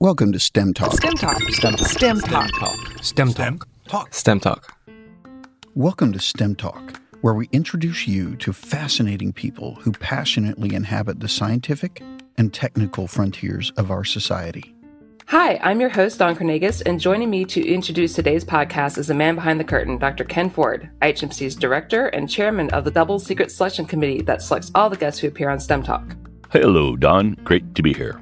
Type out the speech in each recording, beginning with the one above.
Welcome to STEM Talk. STEM Talk. STEM Talk. STEM Talk. STEM Talk. Welcome to STEM Talk, where we introduce you to fascinating people who passionately inhabit the scientific and technical frontiers of our society. Hi, I'm your host, Dawn Kernagis, and joining me to introduce today's podcast is the man behind the curtain, Dr. Ken Ford, IHMC's director and chairman of the double secret selection committee that selects all the guests who appear on STEM Talk. Hello, Dawn. Great to be here.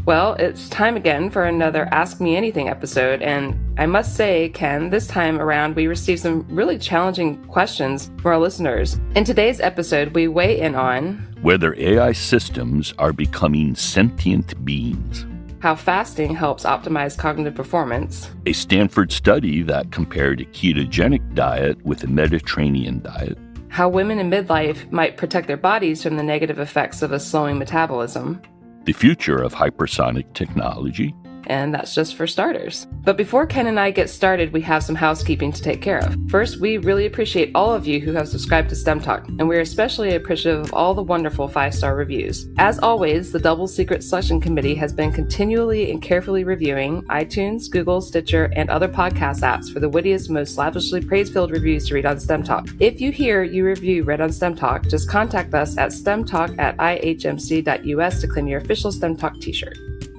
Well, it's time again for another Ask Me Anything episode, and I must say, Ken, this time around we received some really challenging questions from our listeners. In today's episode, we weigh in on whether AI systems are becoming sentient beings, how fasting helps optimize cognitive performance, a Stanford study that compared a ketogenic diet with a Mediterranean diet, how women in midlife might protect their bodies from the negative effects of a slowing metabolism, the future of hypersonic technology. And that's just for starters. But before Ken and I get started, we have some housekeeping to take care of. First, we really appreciate all of you who have subscribed to STEM Talk, and we're especially appreciative of all the wonderful 5-star reviews. As always, the Double Secret Selection Committee has been continually and carefully reviewing iTunes, Google, Stitcher, and other podcast apps for the wittiest, most lavishly praise-filled reviews to read on STEM Talk. If you hear your review read on STEM Talk, just contact us at stemtalk@ihmc.us to claim your official STEM Talk t-shirt.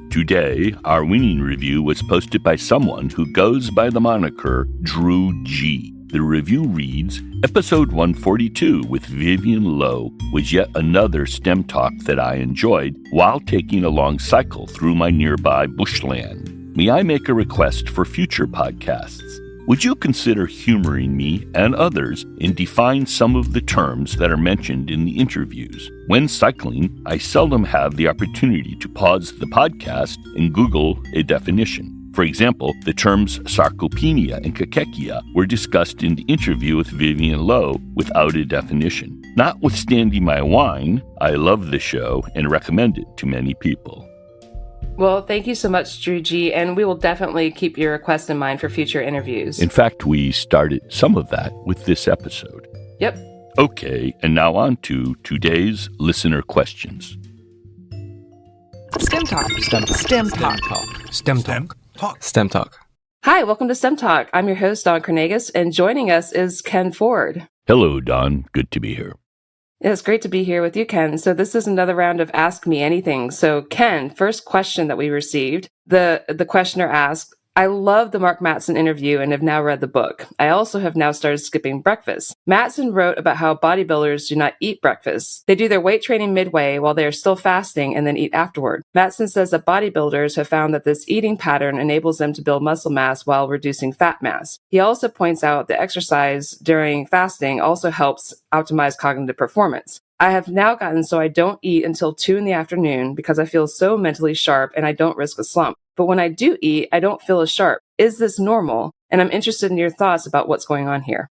Today, our winning review was posted by someone who goes by the moniker Drew G. The review reads, Episode 142 with Vivian Lowe was yet another STEM Talk that I enjoyed while taking a long cycle through my nearby bushland. May I make a request for future podcasts? Would you consider humoring me and others and define some of the terms that are mentioned in the interviews? When cycling, I seldom have the opportunity to pause the podcast and Google a definition. For example, the terms sarcopenia and cachexia were discussed in the interview with Vivian Lowe without a definition. Notwithstanding my whine, I love the show and recommend it to many people. Well, thank you so much, Drew G, and we will definitely keep your request in mind for future interviews. In fact, we started some of that with this episode. Yep. Okay, and now on to today's listener questions. STEM Talk. STEM Talk. STEM Talk. STEM Talk. Hi, welcome to STEM Talk. I'm your host, Dawn Kernagis, and joining us is Ken Ford. Hello, Dawn. Good to be here. It's great to be here with you, Ken. So this is another round of Ask Me Anything. So Ken, first question that we received, the questioner asked, I love the Mark Mattson interview and have now read the book. I also have now started skipping breakfast. Mattson wrote about how bodybuilders do not eat breakfast. They do their weight training midway while they are still fasting and then eat afterward. Mattson says that bodybuilders have found that this eating pattern enables them to build muscle mass while reducing fat mass. He also points out that exercise during fasting also helps optimize cognitive performance. I have now gotten so I don't eat until 2 p.m. because I feel so mentally sharp and I don't risk a slump. But when I do eat, I don't feel as sharp. Is this normal? And I'm interested in your thoughts about what's going on here.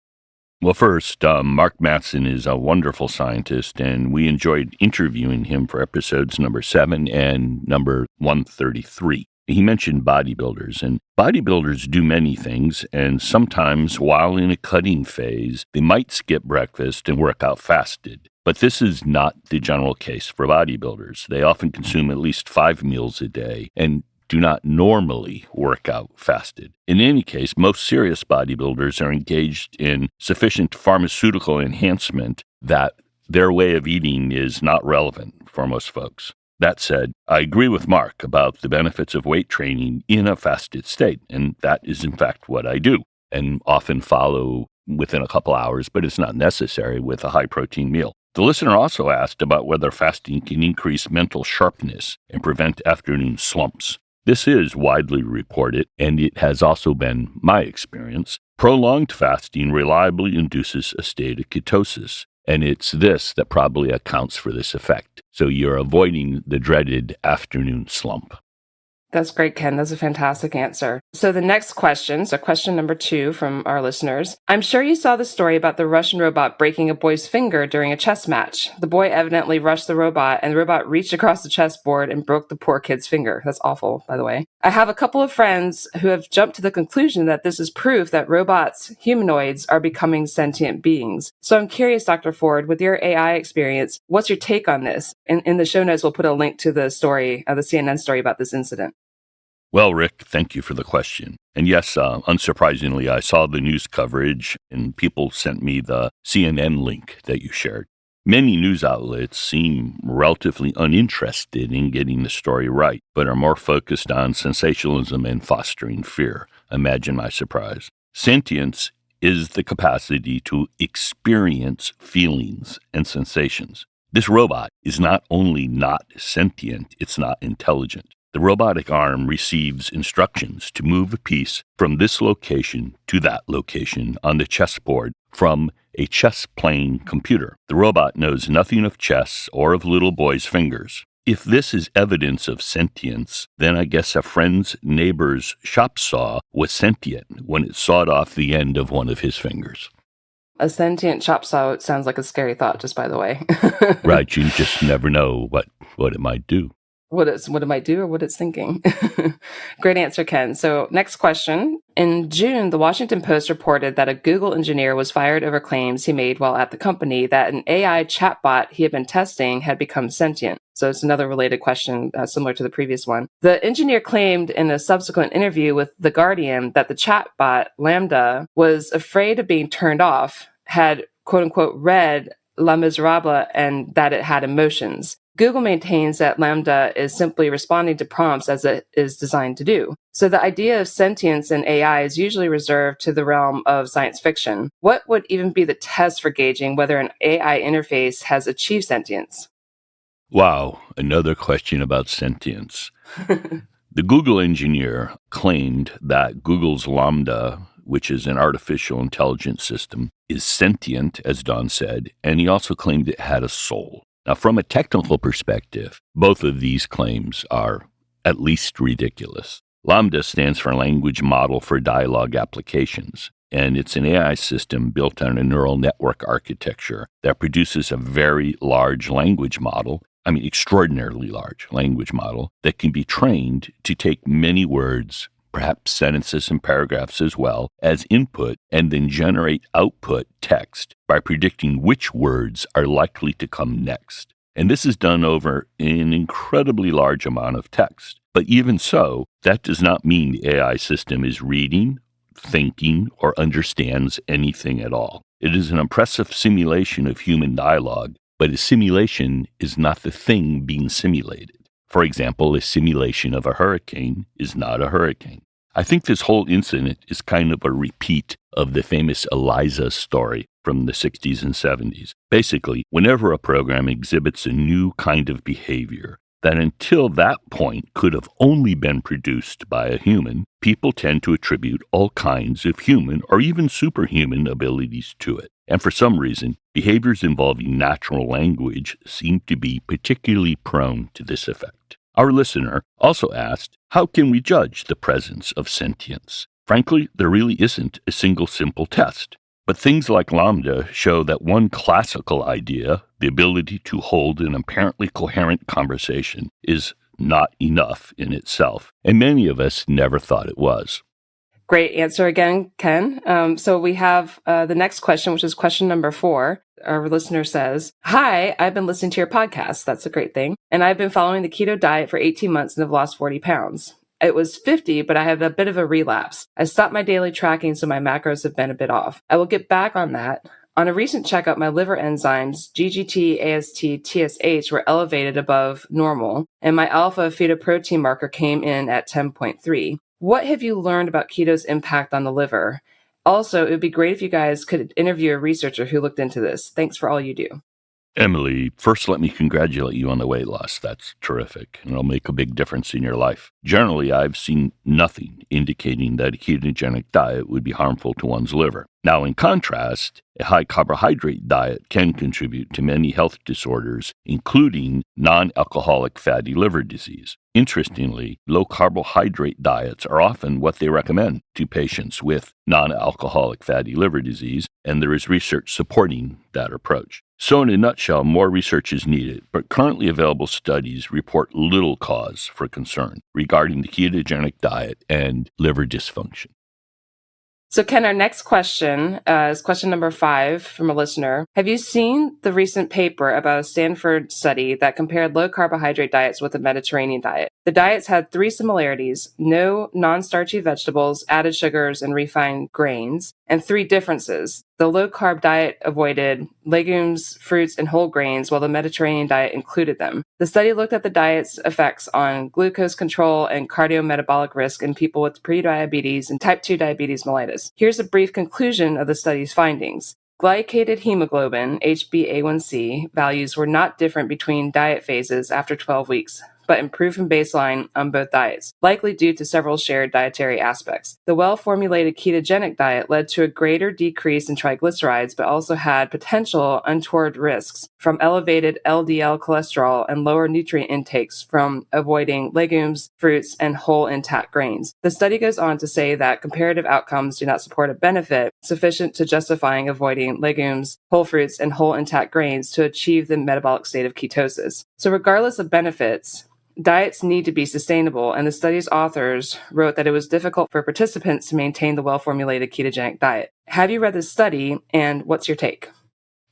Well, first, Mark Mattson is a wonderful scientist, and we enjoyed interviewing him for episodes number 7 and number 133. He mentioned bodybuilders, and bodybuilders do many things, and sometimes while in a cutting phase, they might skip breakfast and work out fasted. But this is not the general case for bodybuilders. They often consume at least 5 meals a day and do not normally work out fasted. In any case, most serious bodybuilders are engaged in sufficient pharmaceutical enhancement that their way of eating is not relevant for most folks. That said, I agree with Mark about the benefits of weight training in a fasted state, and that is in fact what I do, and often follow within a couple hours, but it's not necessary with a high-protein meal. The listener also asked about whether fasting can increase mental sharpness and prevent afternoon slumps. This is widely reported, and it has also been my experience. Prolonged fasting reliably induces a state of ketosis, and it's this that probably accounts for this effect. So you're avoiding the dreaded afternoon slump. That's great, Ken. That's a fantastic answer. So the next question, so question number 2 from our listeners. I'm sure you saw the story about the Russian robot breaking a boy's finger during a chess match. The boy evidently rushed the robot, and the robot reached across the chessboard and broke the poor kid's finger. That's awful, by the way. I have a couple of friends who have jumped to the conclusion that this is proof that robots, humanoids, are becoming sentient beings. So I'm curious, Dr. Ford, with your AI experience, what's your take on this? In the show notes, we'll put a link to the story, the CNN story about this incident. Well, Rick, thank you for the question. And yes, unsurprisingly, I saw the news coverage and people sent me the CNN link that you shared. Many news outlets seem relatively uninterested in getting the story right, but are more focused on sensationalism and fostering fear. Imagine my surprise. Sentience is the capacity to experience feelings and sensations. This robot is not only not sentient, it's not intelligent. The robotic arm receives instructions to move a piece from this location to that location on the chessboard from a chess-playing computer. The robot knows nothing of chess or of little boys' fingers. If this is evidence of sentience, then I guess a friend's neighbor's shop saw was sentient when it sawed off the end of one of his fingers. A sentient chop saw sounds like a scary thought, just by the way. Right, you just never know what it might do. What it might do or what it's thinking. Great answer, Ken. So next question. In June, the Washington Post reported that a Google engineer was fired over claims he made while at the company that an AI chatbot he had been testing had become sentient. So it's another related question, similar to the previous one. The engineer claimed in a subsequent interview with The Guardian that the chatbot, Lambda, was afraid of being turned off, had quote-unquote read Les Miserables, and that it had emotions. Google maintains that Lambda is simply responding to prompts as it is designed to do. So the idea of sentience in AI is usually reserved to the realm of science fiction. What would even be the test for gauging whether an AI interface has achieved sentience? Wow, another question about sentience. The Google engineer claimed that Google's Lambda, which is an artificial intelligence system, is sentient, as Dawn said, and he also claimed it had a soul. Now, from a technical perspective, both of these claims are at least ridiculous. Lambda stands for Language Model for Dialogue Applications, and it's an AI system built on a neural network architecture that produces a very large language model, extraordinarily large language model, that can be trained to take many words, perhaps sentences and paragraphs as well, as input, and then generate output text by predicting which words are likely to come next. And this is done over an incredibly large amount of text. But even so, that does not mean the AI system is reading, thinking, or understands anything at all. It is an impressive simulation of human dialogue, but a simulation is not the thing being simulated. For example, a simulation of a hurricane is not a hurricane. I think this whole incident is kind of a repeat of the famous Eliza story from the 60s and 70s. Basically, whenever a program exhibits a new kind of behavior that until that point could have only been produced by a human, people tend to attribute all kinds of human or even superhuman abilities to it. And for some reason, behaviors involving natural language seem to be particularly prone to this effect. Our listener also asked, how can we judge the presence of sentience? Frankly, there really isn't a single simple test. But things like Lambda show that one classical idea, the ability to hold an apparently coherent conversation, is not enough in itself, and many of us never thought it was. Great answer again, Ken. So we have the next question, which is question number 4. Our listener says, hi, I've been listening to your podcast. That's a great thing. And I've been following the keto diet for 18 months and have lost 40 pounds. It was 50, but I have a bit of a relapse. I stopped my daily tracking, so my macros have been a bit off. I will get back on that. On a recent checkup, my liver enzymes, GGT, AST, TSH, were elevated above normal, and my alpha fetoprotein marker came in at 10.3. What have you learned about keto's impact on the liver? Also, it would be great if you guys could interview a researcher who looked into this. Thanks for all you do. Emily, first let me congratulate you on the weight loss. That's terrific, and it'll make a big difference in your life. Generally, I've seen nothing indicating that a ketogenic diet would be harmful to one's liver. Now, in contrast, a high-carbohydrate diet can contribute to many health disorders, including non-alcoholic fatty liver disease. Interestingly, low-carbohydrate diets are often what they recommend to patients with non-alcoholic fatty liver disease, and there is research supporting that approach. So in a nutshell, more research is needed, but currently available studies report little cause for concern regarding the ketogenic diet and liver dysfunction. So, Ken, our next question is question number 5 from a listener. Have you seen the recent paper about a Stanford study that compared low-carbohydrate diets with a Mediterranean diet? The diets had 3 similarities: no non-starchy vegetables, added sugars, and refined grains, and 3 differences. The low-carb diet avoided legumes, fruits, and whole grains, while the Mediterranean diet included them. The study looked at the diet's effects on glucose control and cardiometabolic risk in people with prediabetes and type 2 diabetes mellitus. Here's a brief conclusion of the study's findings. Glycated hemoglobin, HbA1c, values were not different between diet phases after 12 weeks, but improved from baseline on both diets, likely due to several shared dietary aspects. The well-formulated ketogenic diet led to a greater decrease in triglycerides, but also had potential untoward risks from elevated LDL cholesterol and lower nutrient intakes from avoiding legumes, fruits, and whole intact grains. The study goes on to say that comparative outcomes do not support a benefit sufficient to justifying avoiding legumes, whole fruits, and whole intact grains to achieve the metabolic state of ketosis. So regardless of benefits, diets need to be sustainable, and the study's authors wrote that it was difficult for participants to maintain the well-formulated ketogenic diet. Have you read this study, and what's your take?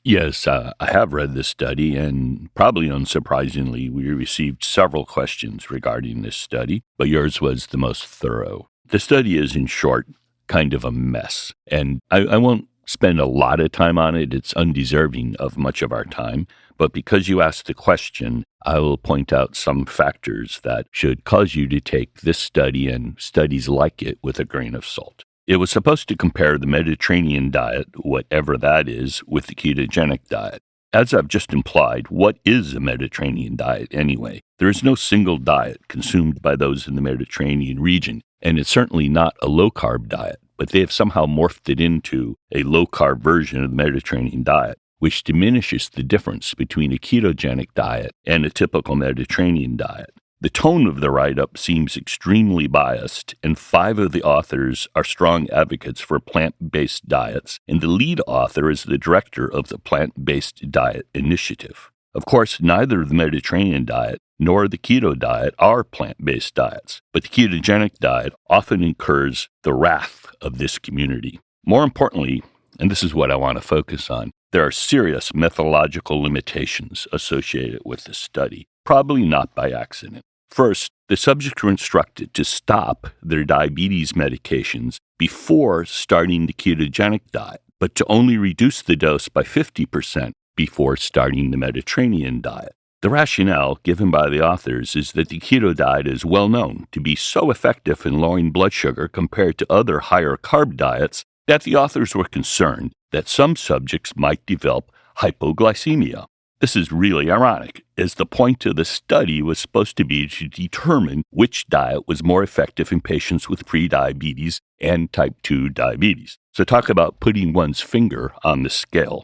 Yes, I have read this study, and probably unsurprisingly, we received several questions regarding this study, but yours was the most thorough. The study is, in short, kind of a mess, and I won't spend a lot of time on it. It's undeserving of much of our time, but because you asked the question, I will point out some factors that should cause you to take this study and studies like it with a grain of salt. It was supposed to compare the Mediterranean diet, whatever that is, with the ketogenic diet. As I've just implied, what is a Mediterranean diet anyway? There is no single diet consumed by those in the Mediterranean region, and it's certainly not a low-carb diet, but they have somehow morphed it into a low-carb version of the Mediterranean diet, which diminishes the difference between a ketogenic diet and a typical Mediterranean diet. The tone of the write-up seems extremely biased, and 5 of the authors are strong advocates for plant-based diets, and the lead author is the director of the Plant-Based Diet Initiative. Of course, neither the Mediterranean diet nor the keto diet are plant-based diets, but the ketogenic diet often incurs the wrath of this community. More importantly, and this is what I want to focus on, there are serious methodological limitations associated with this study, probably not by accident. First, the subjects were instructed to stop their diabetes medications before starting the ketogenic diet, but to only reduce the dose by 50% before starting the Mediterranean diet. The rationale given by the authors is that the keto diet is well known to be so effective in lowering blood sugar compared to other higher carb diets that the authors were concerned that some subjects might develop hypoglycemia. This is really ironic, as the point of the study was supposed to be to determine which diet was more effective in patients with prediabetes and type 2 diabetes. So talk about putting one's finger on the scale.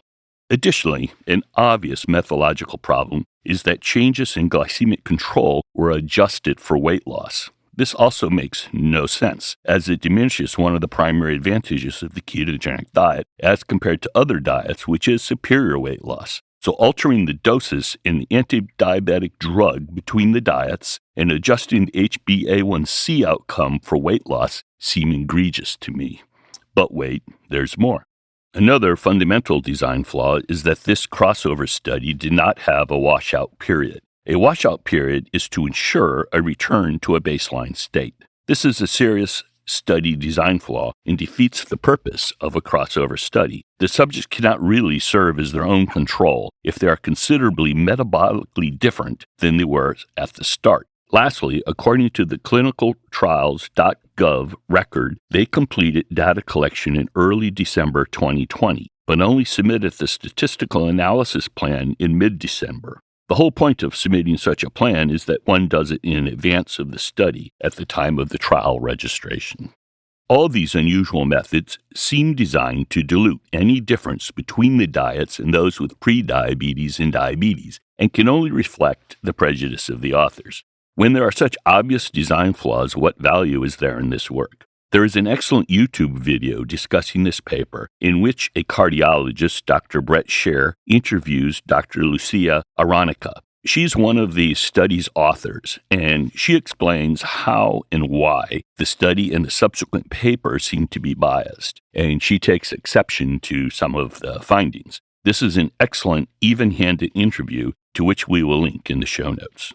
Additionally, an obvious methodological problem is that changes in glycemic control were adjusted for weight loss. This also makes no sense, as it diminishes one of the primary advantages of the ketogenic diet as compared to other diets, which is superior weight loss. So altering the doses in the anti-diabetic drug between the diets and adjusting the HbA1c outcome for weight loss seem egregious to me. But wait, there's more. Another fundamental design flaw is that this crossover study did not have a washout period. A washout period is to ensure a return to a baseline state. This is a serious study design flaw and defeats the purpose of a crossover study. The subjects cannot really serve as their own control if they are considerably metabolically different than they were at the start. Lastly, according to the clinicaltrials.gov record, they completed data collection in early December 2020, but only submitted the statistical analysis plan in mid-December. The whole point of submitting such a plan is that one does it in advance of the study at the time of the trial registration. All these unusual methods seem designed to dilute any difference between the diets and those with prediabetes and diabetes, and can only reflect the prejudice of the authors. When there are such obvious design flaws, what value is there in this work? There is an excellent YouTube video discussing this paper in which a cardiologist, Dr. Brett Scher, interviews Dr. Lucia Aronica. She's one of the study's authors, and she explains how and why the study and the subsequent paper seem to be biased, and she takes exception to some of the findings. This is an excellent, even-handed interview to which we will link in the show notes.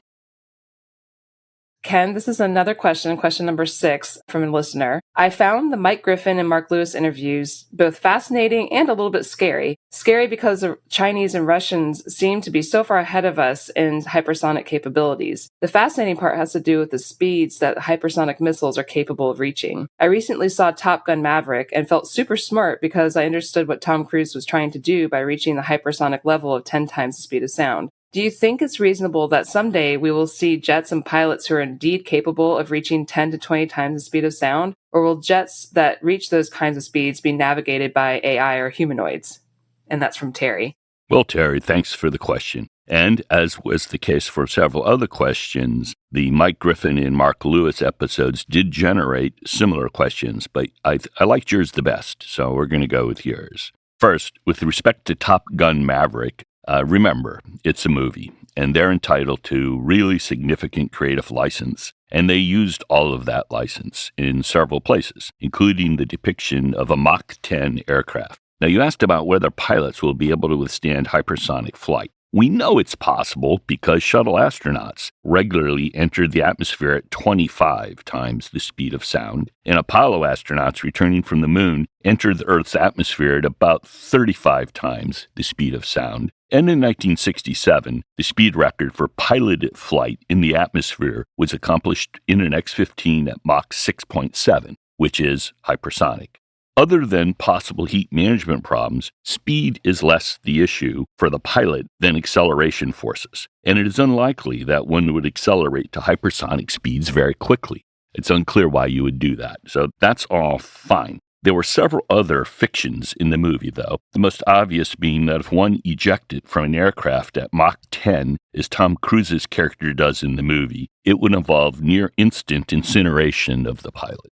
Ken, this is another question number 6 from a listener. I found the Mike Griffin and Mark Lewis interviews both fascinating and a little bit scary. Scary because the Chinese and Russians seem to be so far ahead of us in hypersonic capabilities. The fascinating part has to do with the speeds that hypersonic missiles are capable of reaching. I recently saw Top Gun Maverick and felt super smart because I understood what Tom Cruise was trying to do by reaching the hypersonic level of 10 times the speed of sound. Do you think it's reasonable that someday we will see jets and pilots who are indeed capable of reaching 10 to 20 times the speed of sound? Or will jets that reach those kinds of speeds be navigated by AI or humanoids? And that's from Terry. Well, Terry, thanks for the question. And as was the case for several other questions, the Mike Griffin and Mark Lewis episodes did generate similar questions, but I liked yours the best, so we're going to go with yours. First, with respect to Top Gun Maverick, remember, it's a movie, and they're entitled to really significant creative license, and they used all of that license in several places, including the depiction of a Mach 10 aircraft. Now, you asked about whether pilots will be able to withstand hypersonic flight. We know it's possible because shuttle astronauts regularly enter the atmosphere at 25 times the speed of sound, and Apollo astronauts returning from the moon enter the Earth's atmosphere at about 35 times the speed of sound. And in 1967, the speed record for piloted flight in the atmosphere was accomplished in an X-15 at Mach 6.7, which is hypersonic. Other than possible heat management problems, speed is less the issue for the pilot than acceleration forces, and it is unlikely that one would accelerate to hypersonic speeds very quickly. It's unclear why you would do that, so that's all fine. There were several other fictions in the movie, though, the most obvious being that if one ejected from an aircraft at Mach 10, as Tom Cruise's character does in the movie, it would involve near-instant incineration of the pilot.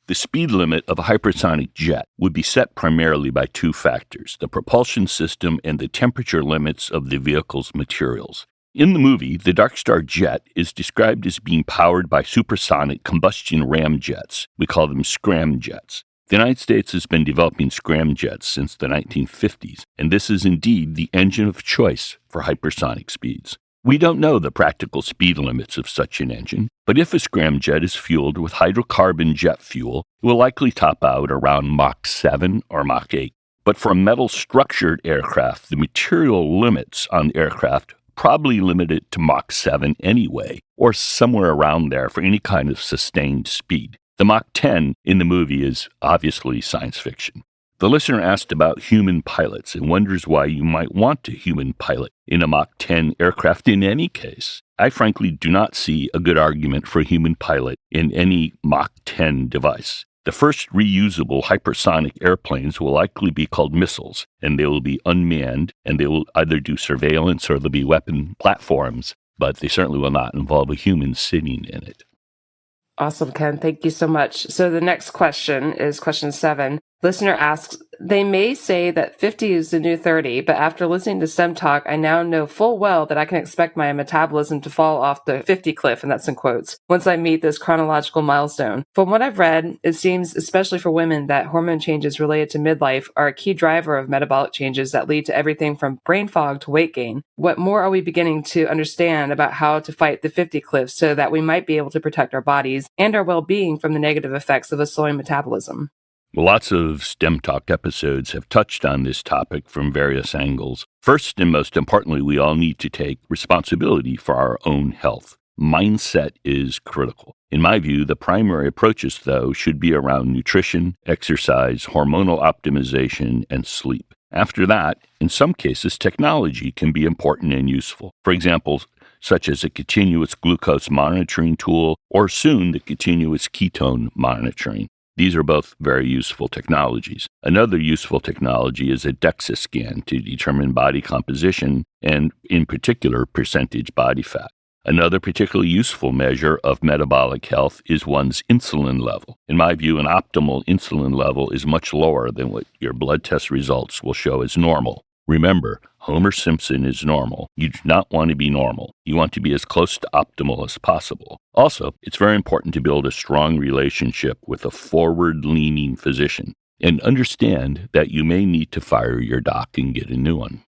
The speed limit of a hypersonic jet would be set primarily by two factors, the propulsion system and the temperature limits of the vehicle's materials. In the movie, the Dark Star jet is described as being powered by supersonic combustion ramjets. We call them scramjets. The United States has been developing scramjets since the 1950s, and this is indeed the engine of choice for hypersonic speeds. We don't know the practical speed limits of such an engine, but if a scramjet is fueled with hydrocarbon jet fuel, it will likely top out around Mach 7 or Mach 8. But for a metal-structured aircraft, the material limits on the aircraft probably limit it to Mach 7 anyway, or somewhere around there for any kind of sustained speed. The Mach 10 in the movie is obviously science fiction. The listener asked about human pilots and wonders why you might want a human pilot in a Mach 10 aircraft in any case. I frankly do not see a good argument for a human pilot in any Mach 10 device. The first reusable hypersonic airplanes will likely be called missiles, and they will be unmanned, and they will either do surveillance or they'll be weapon platforms, but they certainly will not involve a human sitting in it. Awesome, Ken. Thank you so much. So the next question is question 7. Listener asks, they may say that 50 is the new 30, but after listening to STEM Talk, I now know full well that I can expect my metabolism to fall off the 50 cliff, and that's in quotes, once I meet this chronological milestone. From what I've read, it seems, especially for women, that hormone changes related to midlife are a key driver of metabolic changes that lead to everything from brain fog to weight gain. What more are we beginning to understand about how to fight the 50 cliff so that we might be able to protect our bodies and our well-being from the negative effects of a slowing metabolism? Lots of STEM Talk episodes have touched on this topic from various angles. First and most importantly, we all need to take responsibility for our own health. Mindset is critical. In my view, the primary approaches, though, should be around nutrition, exercise, hormonal optimization, and sleep. After that, in some cases, technology can be important and useful. For example, such as a continuous glucose monitoring tool, or soon the continuous ketone monitoring. These are both very useful technologies. Another useful technology is a DEXA scan to determine body composition and, in particular, percentage body fat. Another particularly useful measure of metabolic health is one's insulin level. In my view, an optimal insulin level is much lower than what your blood test results will show as normal. Remember, Homer Simpson is normal. You do not want to be normal. You want to be as close to optimal as possible. Also, it's very important to build a strong relationship with a forward-leaning physician and understand that you may need to fire your doc and get a new one.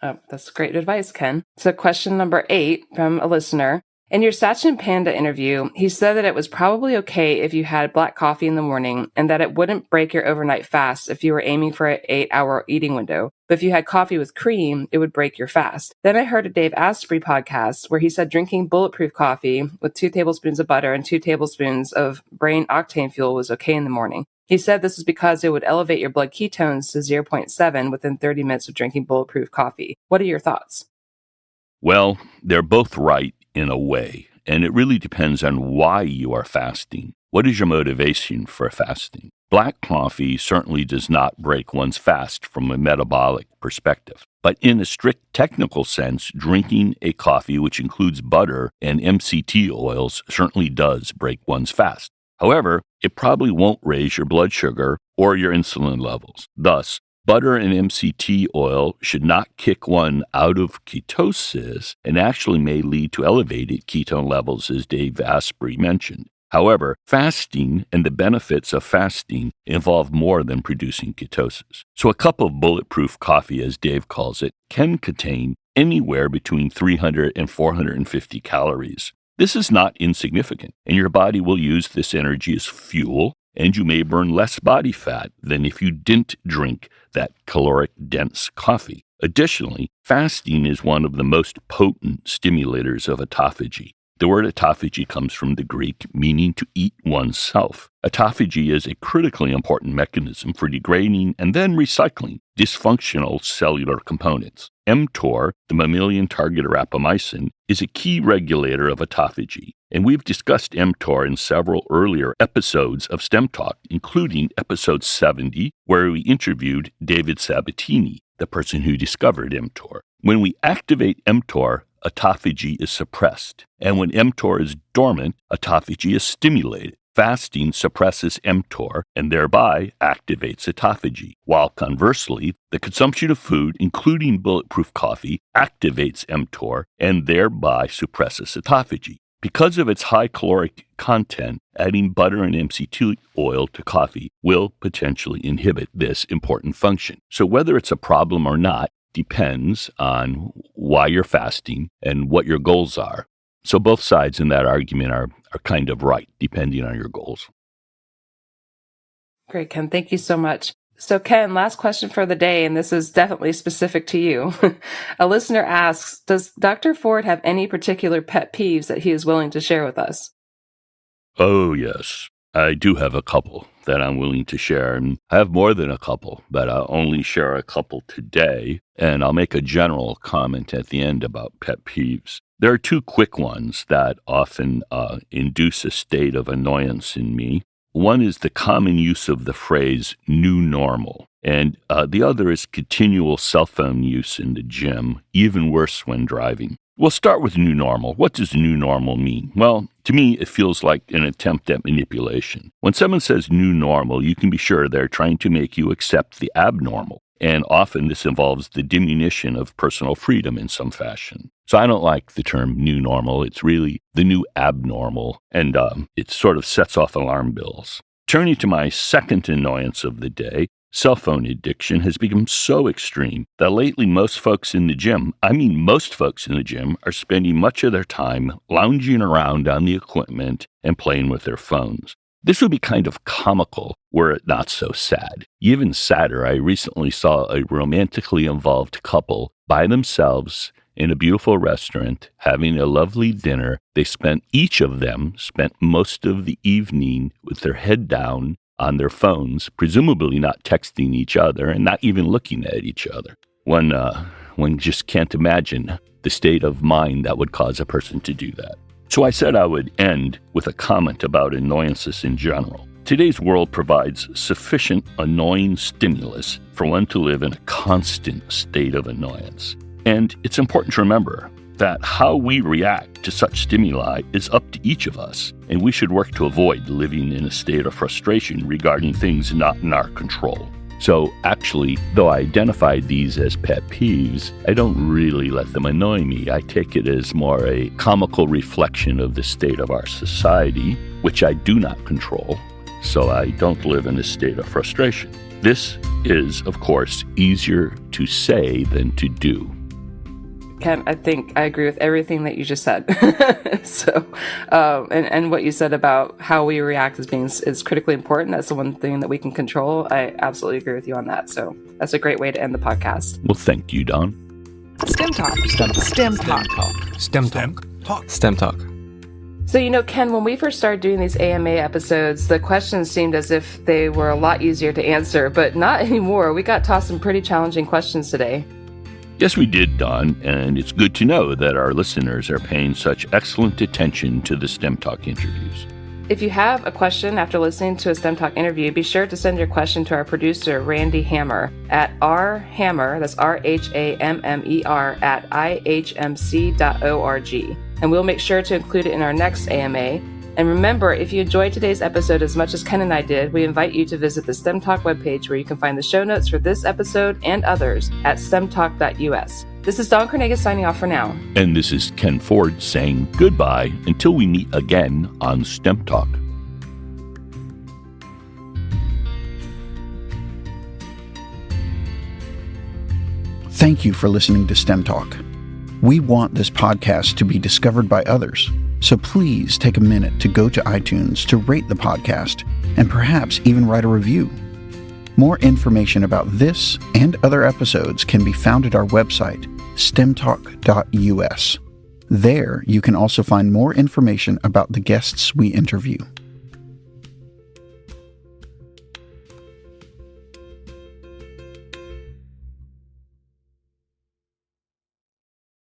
Oh, that's great advice, Ken. So question number 8 from a listener. In your Sachin Panda interview, he said that it was probably okay if you had black coffee in the morning and that it wouldn't break your overnight fast if you were aiming for an 8-hour eating window. But if you had coffee with cream, it would break your fast. Then I heard a Dave Asprey podcast where he said drinking Bulletproof coffee with 2 tablespoons of butter and 2 tablespoons of brain octane fuel was okay in the morning. He said this was because it would elevate your blood ketones to 0.7 within 30 minutes of drinking Bulletproof coffee. What are your thoughts? Well, they're both right in a way, and it really depends on why you are fasting. What is your motivation for fasting? Black coffee certainly does not break one's fast from a metabolic perspective. But in a strict technical sense, drinking a coffee which includes butter and MCT oils certainly does break one's fast. However, it probably won't raise your blood sugar or your insulin levels. Thus, butter and MCT oil should not kick one out of ketosis and actually may lead to elevated ketone levels, as Dave Asprey mentioned. However, fasting and the benefits of fasting involve more than producing ketosis. So a cup of Bulletproof coffee, as Dave calls it, can contain anywhere between 300 and 450 calories. This is not insignificant, and your body will use this energy as fuel, and you may burn less body fat than if you didn't drink that caloric-dense coffee. Additionally, fasting is one of the most potent stimulators of autophagy. The word autophagy comes from the Greek, meaning to eat oneself. Autophagy is a critically important mechanism for degrading and then recycling dysfunctional cellular components. mTOR, the mammalian target of rapamycin, is a key regulator of autophagy, and we've discussed mTOR in several earlier episodes of STEM Talk, including episode 70, where we interviewed David Sabatini, the person who discovered mTOR. When we activate mTOR, autophagy is suppressed, and when mTOR is dormant, autophagy is stimulated. Fasting suppresses mTOR and thereby activates autophagy, while conversely, the consumption of food, including Bulletproof coffee, activates mTOR and thereby suppresses autophagy. Because of its high caloric content, adding butter and MCT oil to coffee will potentially inhibit this important function. So whether it's a problem or not depends on why you're fasting and what your goals are. So both sides in that argument are kind of right, depending on your goals. Great, Ken. Thank you so much. So, Ken, last question for the day, and this is definitely specific to you. A listener asks, does Dr. Ford have any particular pet peeves that he is willing to share with us? Oh, yes. I do have a couple that I'm willing to share, and I have more than a couple, but I'll only share a couple today, and I'll make a general comment at the end about pet peeves. There are 2 quick ones that often induce a state of annoyance in me. One is the common use of the phrase new normal, and the other is continual cell phone use in the gym, even worse when driving. We'll start with new normal. What does new normal mean? Well, to me, it feels like an attempt at manipulation. When someone says new normal, you can be sure they're trying to make you accept the abnormal. And often this involves the diminution of personal freedom in some fashion. So I don't like the term new normal. It's really the new abnormal, and it sort of sets off alarm bells. Turning to my second annoyance of the day, cell phone addiction has become so extreme that lately most folks in the gym, are spending much of their time lounging around on the equipment and playing with their phones. This would be kind of comical were it not so sad. Even sadder, I recently saw a romantically involved couple by themselves in a beautiful restaurant having a lovely dinner. Each of them spent most of the evening with their head down on their phones, presumably not texting each other and not even looking at each other. One just can't imagine the state of mind that would cause a person to do that. So I said I would end with a comment about annoyances in general. Today's world provides sufficient annoying stimulus for one to live in a constant state of annoyance. And it's important to remember that how we react to such stimuli is up to each of us, and we should work to avoid living in a state of frustration regarding things not in our control. So actually, though I identified these as pet peeves, I don't really let them annoy me. I take it as more a comical reflection of the state of our society, which I do not control, so I don't live in a state of frustration. This is, of course, easier to say than to do. Ken, I think I agree with everything that you just said. And what you said about how we react is critically important. That's the one thing that we can control. I absolutely agree with you on that. So that's a great way to end the podcast. Well, thank you, Dawn. STEM Talk. STEM Talk. STEM Talk. STEM Talk. So, Ken, when we first started doing these AMA episodes, the questions seemed as if they were a lot easier to answer, but not anymore. We got tossed some pretty challenging questions today. Yes, we did, Dawn, and it's good to know that our listeners are paying such excellent attention to the STEM Talk interviews. If you have a question after listening to a STEM Talk interview, be sure to send your question to our producer, Randy Hammer, at rhammer, that's RHAMMER, at ihmc.org. And we'll make sure to include it in our next AMA. And remember, if you enjoyed today's episode as much as Ken and I did, we invite you to visit the STEM Talk webpage where you can find the show notes for this episode and others at stemtalk.us. This is Dawn Kernagis signing off for now. And this is Ken Ford saying goodbye until we meet again on STEM Talk. Thank you for listening to STEM Talk. We want this podcast to be discovered by others, so please take a minute to go to iTunes to rate the podcast and perhaps even write a review. More information about this and other episodes can be found at our website, stemtalk.us. There, you can also find more information about the guests we interview.